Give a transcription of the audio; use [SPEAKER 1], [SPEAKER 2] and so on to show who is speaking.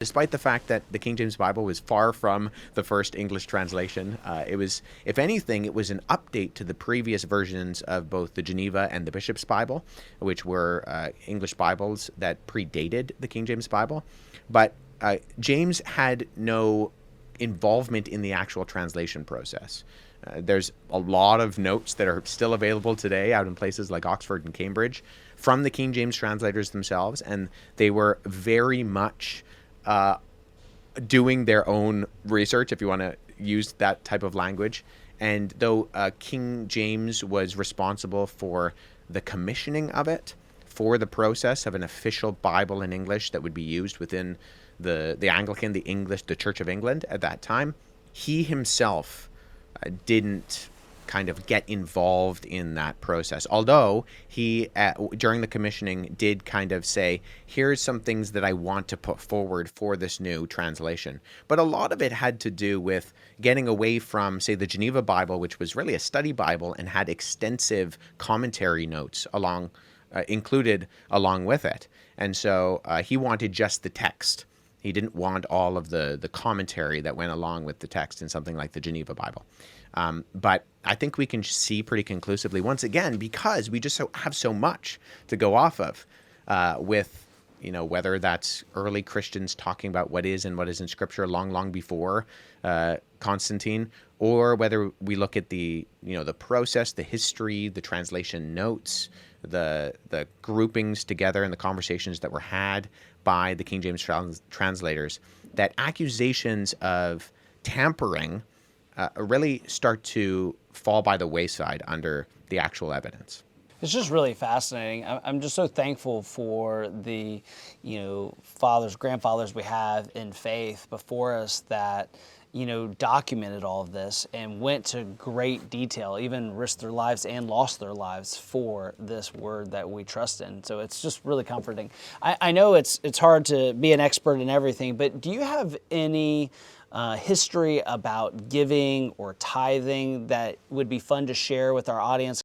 [SPEAKER 1] Despite the fact that the King James Bible was far from the first English translation, it was, if anything, it was an update to the previous versions of both the Geneva and the Bishop's Bible, which were English Bibles that predated the King James Bible. But James had no involvement in the actual translation process. There's a lot of notes that are still available today out in places like Oxford and Cambridge from the King James translators themselves, and they were very much doing their own research, if you want to use that type of language. And though King James was responsible for the commissioning of it, for the process of an official Bible in English that would be used within the Anglican, the English, the Church of England at that time, he himself didn't kind of get involved in that process. Although he, during the commissioning, did kind of say, here's some things that I want to put forward for this new translation. But a lot of it had to do with getting away from, say, the Geneva Bible, which was really a study Bible and had extensive commentary notes included along with it. And so he wanted just the text. He didn't want all of the commentary that went along with the text in something like the Geneva Bible. But I think we can see pretty conclusively, once again, because we just have so much to go off of with, whether that's early Christians talking about what is and what isn't Scripture long before Constantine, or whether we look at the process, the history, the translation notes, the groupings together and the conversations that were had by the King James translators, that accusations of tampering really start to fall by the wayside under the actual evidence.
[SPEAKER 2] It's just really fascinating. I'm just so thankful for the, fathers, grandfathers we have in faith before us that, documented all of this and went to great detail, even risked their lives and lost their lives for this word that we trust in. So it's just really comforting. I know it's hard to be an expert in everything, but do you have any history about giving or tithing that would be fun to share with our audience?